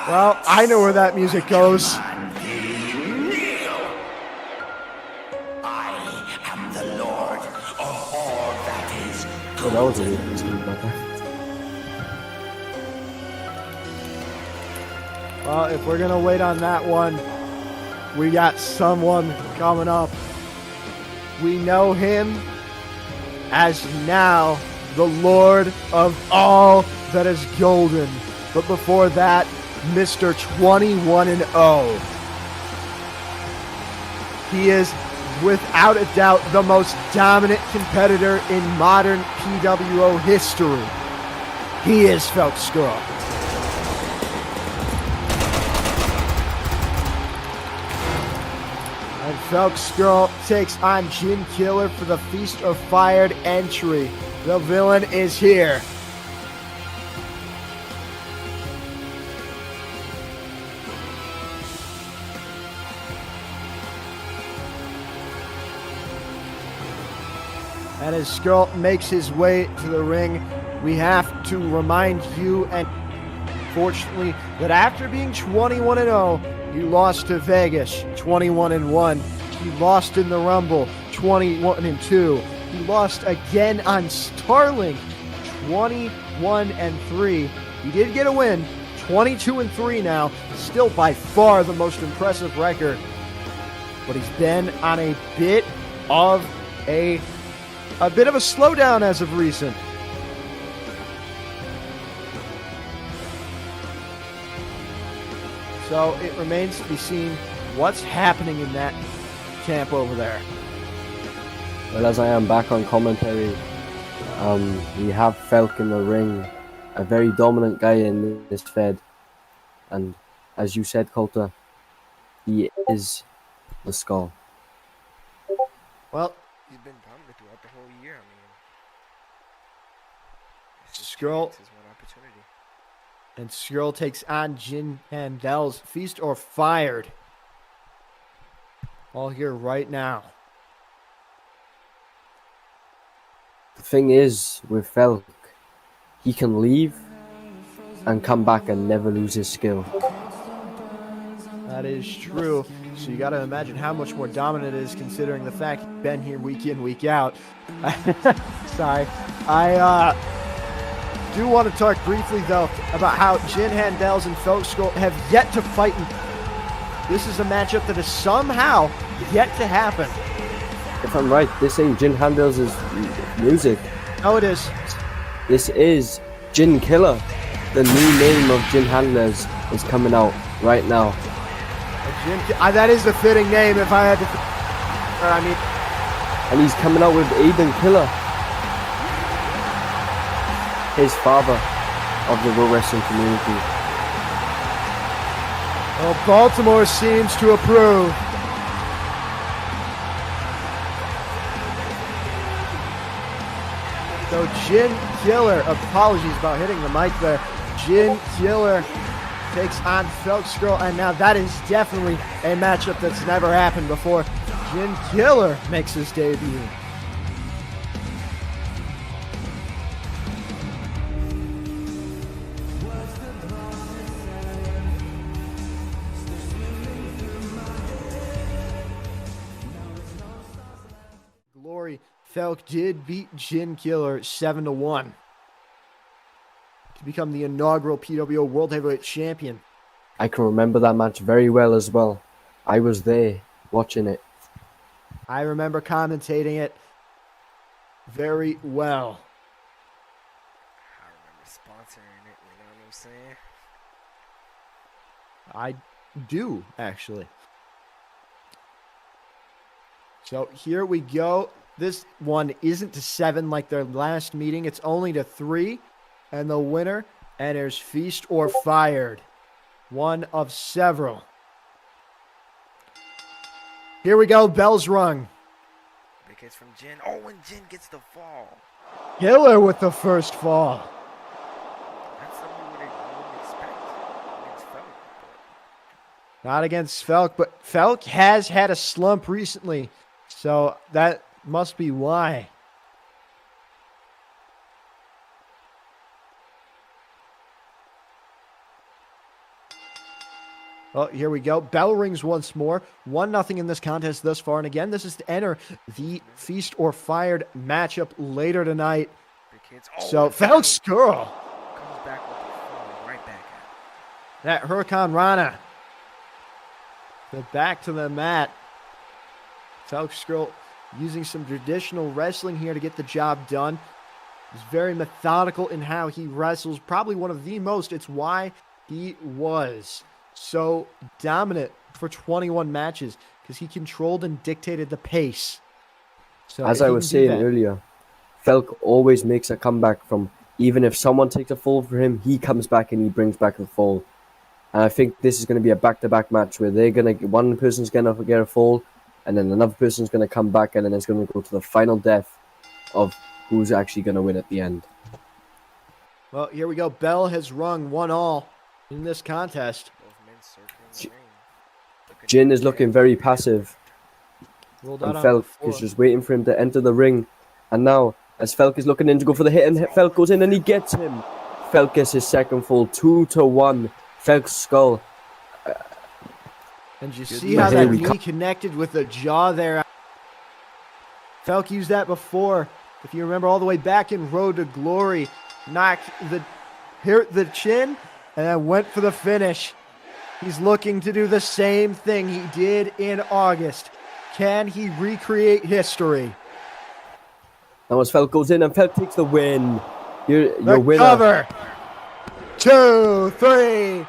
Well, I know where that music goes. I am the Lord of all that is good. That was a weird scene, brother. Well, if we're going to wait on that one, we got someone coming up. We know him as now the Lord of all that is golden. But before that, Mr. 21-0. He is, without a doubt, the most dominant competitor in modern PWO history. He is Felc Scurll. And Felc Scurll takes on Jin Killer for the Feast of Fired entry. The villain is here. And as Scurll makes his way to the ring, we have to remind you, and fortunately, that after being 21-0, he lost to Vegas, 21-1. He lost in the Rumble, 21-2. He lost again on Starling, 21-3. He did get a win, 22-3 now. Still by far the most impressive record. But he's been on a bit of a slowdown as of recent. So it remains to be seen what's happening in that camp over there. Well, as I am back on commentary, we have Felc in the ring, a very dominant guy in this Fed. And as you said, Coulter, he is the Scurll. Well, He's been dominant throughout the whole year. I mean, Scurll. It's his one opportunity. And Scurll takes on Jin Handel's Feast or Fired. All here right now. The thing is, with Felc, he can leave and come back and never lose his skill. That is true. So you got to imagine how much more dominant it is considering the fact he's been here week in, week out. Sorry. I do want to talk briefly, though, about how Jin Handel's and Felc Scurll have yet to fight. This is a matchup that is somehow yet to happen. If I'm right, this ain't Jin Handel's music. Oh, it is. This is Jin Killer. The new name of Jin Handlers is coming out right now. That is the fitting name if I had to... And he's coming out with Aiden Killer, his father of the World Wrestling community. Well, Baltimore seems to approve. So Jin Killer, apologies about hitting the mic there. Jin Killer takes on Felc Scurll, and now that is definitely a matchup that's never happened before. Jin Killer makes his debut. Glory, Felc did beat Jin Killer 7-1. To become the inaugural PWO World Heavyweight Champion. I can remember that match very well as well. I was there watching it. I remember commentating it very well. I remember sponsoring it, you know what I'm saying? I do, actually. So here we go. This one isn't to 7 like their last meeting. It's only to 3. And the winner enters Feast or Fired. One of several. Here we go. Bells rung. Big hits from Jin. Oh, and Jin gets the fall. Killer with the first fall. That's something you wouldn't expect against Felc. Not against Felc, but Felc has had a slump recently. So that must be why. Oh, here we go. Bell rings once more. 1-0 in this contest thus far. And again, this is to enter the Feast or Fired matchup later tonight. Big hits. So, and Felc Scurll. comes back with the fall right back at That Huracan Rana. Back to the mat. Felc Scurll using some traditional wrestling here to get the job done. He's very methodical in how he wrestles. Probably one of the most. It's why he was so dominant for 21 matches, because he controlled and dictated the pace. So As I was saying earlier, Felc always makes a comeback from, even if someone takes a fall for him, he comes back and he brings back the fall. And I think this is going to be a back-to-back match where one person's going to get a fall, and then another person's going to come back, and then it's going to go to the final death of who's actually going to win at the end. Well, here we go. Bell has rung 1-1 in this contest. both men circling the ring. Jin is looking very passive, Rolled and out on Felc the is floor. just waiting for him to enter the ring. And now, as Felc is looking in to go for the hit, and Felc goes in and he gets him. Felc gets his second fall, 2-1. Felc's skull. And you see how Here that we knee connected with the jaw there. Felc used that before. If you remember all the way back in Road to Glory, knocked the chin and then went for the finish. He's looking to do the same thing he did in August. Can he recreate history? Now as Felc goes in and Felc takes the win. Your The winner. cover. 2, 3.